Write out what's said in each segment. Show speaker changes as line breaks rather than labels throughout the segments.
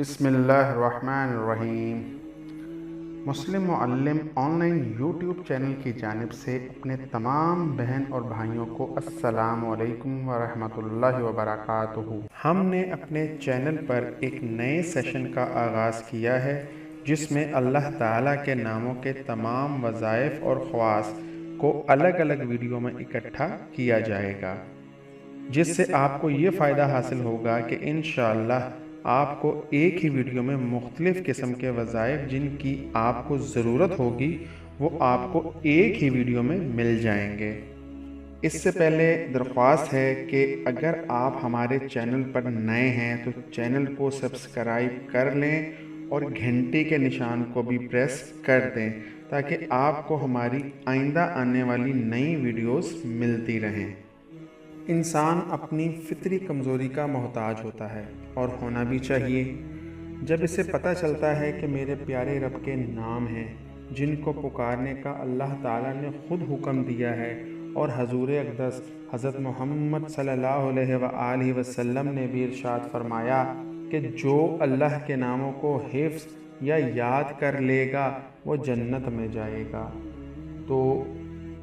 بسم اللہ الرحمن الرحیم۔ مسلم معلم آن لائن یوٹیوب چینل کی جانب سے اپنے تمام بہن اور بھائیوں کو السلام علیکم ورحمۃ اللہ وبرکاتہ۔ ہم نے اپنے چینل پر ایک نئے سیشن کا آغاز کیا ہے جس میں اللہ تعالیٰ کے ناموں کے تمام وظائف اور خواص کو الگ الگ ویڈیو میں اکٹھا کیا جائے گا، جس سے آپ کو یہ فائدہ حاصل ہوگا کہ انشاءاللہ آپ کو ایک ہی ویڈیو میں مختلف قسم کے وظائف جن کی آپ کو ضرورت ہوگی وہ آپ کو ایک ہی ویڈیو میں مل جائیں گے۔ اس سے پہلے درخواست ہے کہ اگر آپ ہمارے چینل پر نئے ہیں تو چینل کو سبسکرائب کر لیں اور گھنٹی کے نشان کو بھی پریس کر دیں تاکہ آپ کو ہماری آئندہ آنے والی نئی ویڈیوز ملتی رہیں۔ انسان اپنی فطری کمزوری کا محتاج ہوتا ہے اور ہونا بھی چاہیے۔ جب اسے پتہ چلتا ہے کہ میرے پیارے رب کے نام ہیں جن کو پکارنے کا اللہ تعالیٰ نے خود حکم دیا ہے، اور حضور اقدس حضرت محمد صلی اللہ علیہ وآلہ وسلم نے بھی ارشاد فرمایا کہ جو اللہ کے ناموں کو حفظ یا یاد کر لے گا وہ جنت میں جائے گا، تو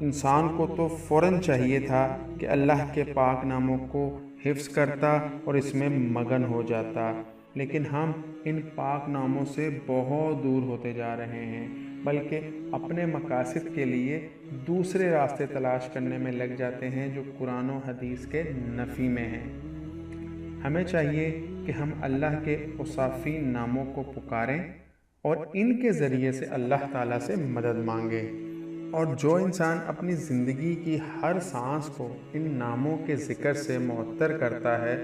انسان کو تو فوراً چاہیے تھا کہ اللہ کے پاک ناموں کو حفظ کرتا اور اس میں مگن ہو جاتا، لیکن ہم ان پاک ناموں سے بہت دور ہوتے جا رہے ہیں، بلکہ اپنے مقاصد کے لیے دوسرے راستے تلاش کرنے میں لگ جاتے ہیں جو قرآن و حدیث کے نفی میں ہیں۔ ہمیں چاہیے کہ ہم اللہ کے اوصافی ناموں کو پکاریں اور ان کے ذریعے سے اللہ تعالیٰ سے مدد مانگیں، اور جو انسان اپنی زندگی کی ہر سانس کو ان ناموں کے ذکر سے معطر کرتا ہے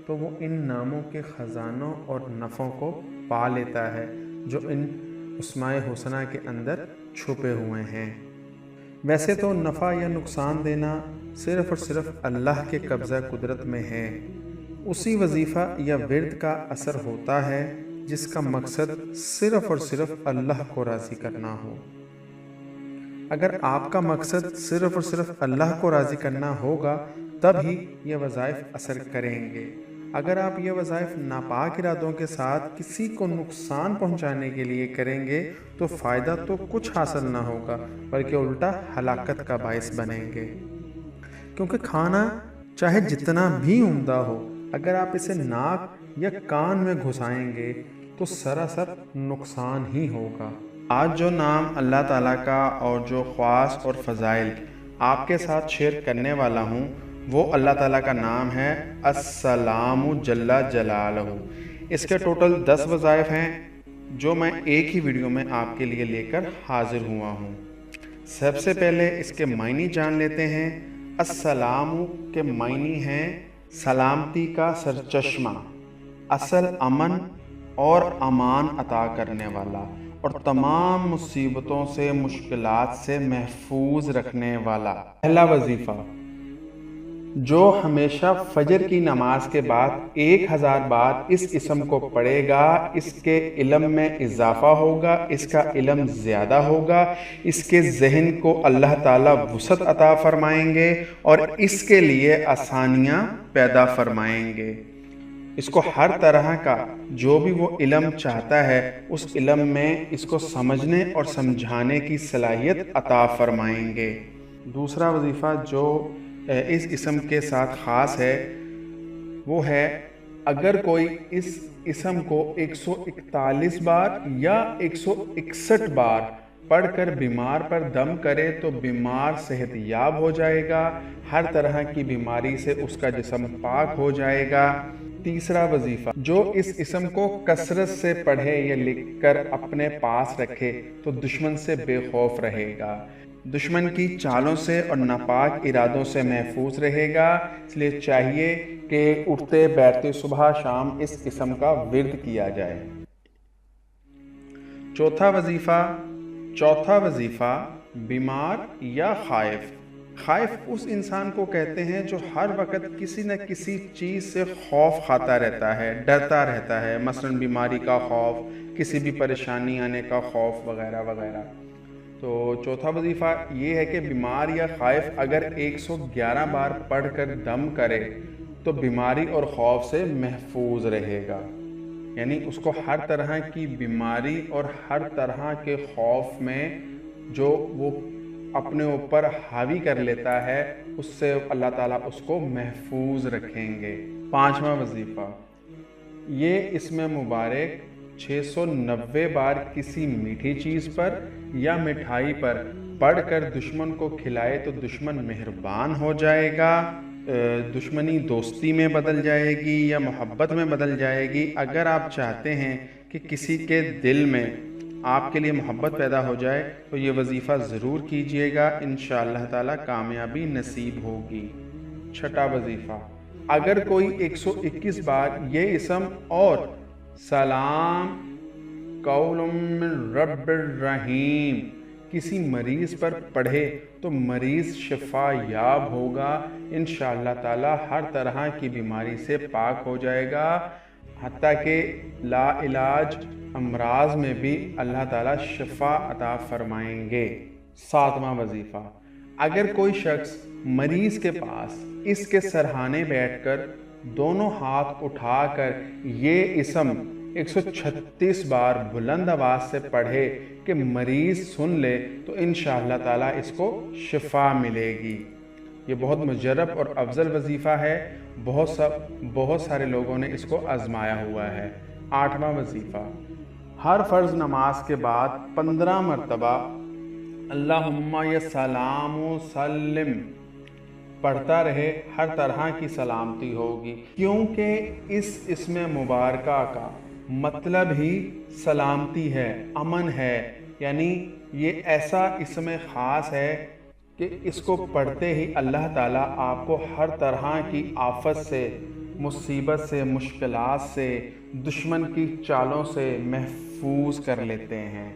تو وہ ان ناموں کے خزانوں اور نفعوں کو پا لیتا ہے جو ان اسماء حسنہ کے اندر چھپے ہوئے ہیں۔ ویسے تو نفع یا نقصان دینا صرف اور صرف اللہ کے قبضہ قدرت میں ہے، اسی وظیفہ یا ورد کا اثر ہوتا ہے جس کا مقصد صرف اور صرف اللہ کو راضی کرنا ہو۔ اگر آپ کا مقصد صرف اور صرف اللہ کو راضی کرنا ہوگا تب ہی یہ وظائف اثر کریں گے۔ اگر آپ یہ وظائف ناپاک ارادوں کے ساتھ کسی کو نقصان پہنچانے کے لیے کریں گے تو فائدہ تو کچھ حاصل نہ ہوگا بلکہ الٹا ہلاکت کا باعث بنیں گے، کیونکہ کھانا چاہے جتنا بھی عمدہ ہو اگر آپ اسے ناک یا کان میں گھسائیں گے تو سراسر نقصان ہی ہوگا۔ آج جو نام اللہ تعالیٰ کا اور جو خواص اور فضائل آپ کے ساتھ شیئر کرنے والا ہوں وہ اللہ تعالیٰ کا نام ہے السلام جل جلالہ۔ اس کے ٹوٹل 10 وظائف ہیں جو میں ایک ہی ویڈیو میں آپ کے لیے لے کر حاضر ہوا ہوں۔ سب سے پہلے اس کے معنی جان لیتے ہیں۔ السلام کے معنی ہیں سلامتی کا سرچشمہ، اصل امن اور امان عطا کرنے والا، اور تمام مصیبتوں سے مشکلات سے محفوظ رکھنے والا۔ پہلا وظیفہ، جو ہمیشہ فجر کی نماز کے بعد 1000 بار اس اسم کو پڑھے گا اس کے علم میں اضافہ ہوگا، اس کا علم زیادہ ہوگا، اس کے ذہن کو اللہ تعالیٰ وسعت عطا فرمائیں گے اور اس کے لیے آسانیاں پیدا فرمائیں گے۔ اس کو ہر طرح کا جو بھی وہ علم چاہتا ہے اس علم میں اس کو سمجھنے اور سمجھانے کی صلاحیت عطا فرمائیں گے۔ دوسرا وظیفہ جو اس اسم کے ساتھ خاص ہے وہ ہے اگر کوئی اس اسم کو 141 بار یا 161 بار پڑھ کر بیمار پر دم کرے تو بیمار صحت یاب ہو جائے گا، ہر طرح کی بیماری سے اس کا جسم پاک ہو جائے گا۔ تیسرا وظیفہ، جو اس اسم کو کثرت سے پڑھے یا لکھ کر اپنے پاس رکھے تو دشمن سے بے خوف رہے گا، دشمن کی چالوں سے اور ناپاک ارادوں سے محفوظ رہے گا۔ اس لیے چاہیے کہ اٹھتے بیٹھتے صبح شام اس اسم کا ورد کیا جائے۔ چوتھا وظیفہ بیمار یا خائف۔ خائف اس انسان کو کہتے ہیں جو ہر وقت کسی نہ کسی چیز سے خوف کھاتا رہتا ہے، ڈرتا رہتا ہے، مثلاً بیماری کا خوف، کسی بھی پریشانی آنے کا خوف وغیرہ وغیرہ۔ تو چوتھا وظیفہ یہ ہے کہ بیمار یا خائف اگر 111 بار پڑھ کر دم کرے تو بیماری اور خوف سے محفوظ رہے گا۔ یعنی اس کو ہر طرح کی بیماری اور ہر طرح کے خوف میں جو وہ اپنے اوپر حاوی کر لیتا ہے اس سے اللہ تعالیٰ اس کو محفوظ رکھیں گے۔ 5واں وظیفہ، یہ اسم مبارک 690 بار کسی میٹھی چیز پر یا مٹھائی پر پڑھ کر دشمن کو کھلائے تو دشمن مہربان ہو جائے گا، دشمنی دوستی میں بدل جائے گی یا محبت میں بدل جائے گی۔ اگر آپ چاہتے ہیں کہ کسی کے دل میں آپ کے لیے محبت پیدا ہو جائے تو یہ وظیفہ ضرور کیجئے گا، انشاءاللہ تعالی کامیابی نصیب ہوگی۔ 6واں وظیفہ، اگر کوئی 121 بار یہ اسم اور سلام قول من رب الرحیم کسی مریض پر پڑھے تو مریض شفا یاب ہوگا، انشاءاللہ تعالی ہر طرح کی بیماری سے پاک ہو جائے گا، حتیٰ کہ لا علاج امراض میں بھی اللہ تعالیٰ شفا عطا فرمائیں گے۔ 7واں وظیفہ، اگر کوئی شخص مریض کے پاس اس کے سرہانے بیٹھ کر دونوں ہاتھ اٹھا کر یہ اسم 136 بار بلند آواز سے پڑھے کہ مریض سن لے تو انشاءاللہ تعالیٰ اس کو شفا ملے گی۔ یہ بہت مجرب اور افضل وظیفہ ہے، بہت سارے لوگوں نے اس کو آزمایا ہوا ہے۔ 8واں وظیفہ، ہر فرض نماز کے بعد 15 مرتبہ اللہم یا سلام و سلم پڑھتا رہے، ہر طرح کی سلامتی ہوگی، کیونکہ اس اسم مبارکہ کا مطلب ہی سلامتی ہے، امن ہے، یعنی یہ ایسا اسم خاص ہے کہ اس کو پڑھتے ہی اللہ تعالیٰ آپ کو ہر طرح کی آفت سے، مصیبت سے، مشکلات سے، دشمن کی چالوں سے محفوظ کر لیتے ہیں۔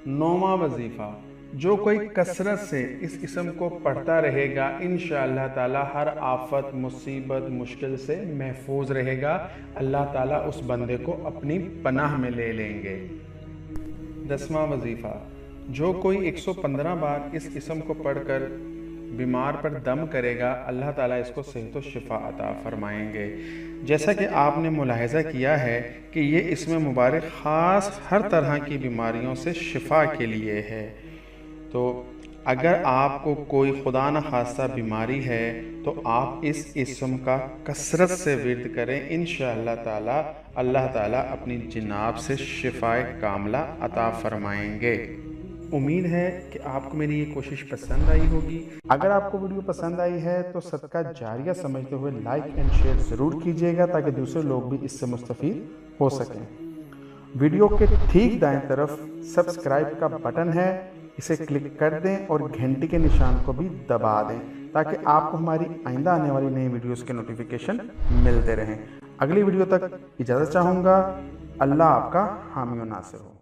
9واں وظیفہ، جو کوئی کثرت سے اس اسم کو پڑھتا رہے گا انشاءاللہ تعالی ہر آفت، مصیبت، مشکل سے محفوظ رہے گا، اللہ تعالیٰ اس بندے کو اپنی پناہ میں لے لیں گے۔ 10واں وظیفہ، جو کوئی 115 بار اس اسم کو پڑھ کر بیمار پر دم کرے گا اللہ تعالیٰ اس کو صحت و شفا عطا فرمائیں گے۔ جیسا کہ آپ نے ملاحظہ کیا ہے کہ یہ اسم مبارک خاص ہر طرح کی بیماریوں سے شفا کے لیے ہے، تو اگر آپ کو کوئی خدا نخواستہ بیماری ہے تو آپ اس اسم کا کثرت سے ورد کریں، انشاءاللہ تعالی اللہ تعالیٰ اپنی جناب سے شفائے کاملہ عطا فرمائیں گے۔ امید ہے کہ آپ کو میری یہ کوشش پسند آئی ہوگی۔ اگر آپ کو ویڈیو پسند آئی ہے تو صدقہ جاریہ سمجھتے ہوئے لائک اینڈ شیئر ضرور کیجیے گا تاکہ دوسرے لوگ بھی اس سے مستفید ہو سکیں۔ ویڈیو کے ٹھیک دائیں طرف سبسکرائب کا بٹن ہے، اسے کلک کر دیں اور گھنٹی کے نشان کو بھی دبا دیں تاکہ آپ کو ہماری آئندہ آنے والی نئی ویڈیوز کے نوٹیفیکیشن ملتے رہیں۔ اگلی ویڈیو تک اجازت چاہوں گا۔ اللہ آپ کا حامی و ناصر ہو۔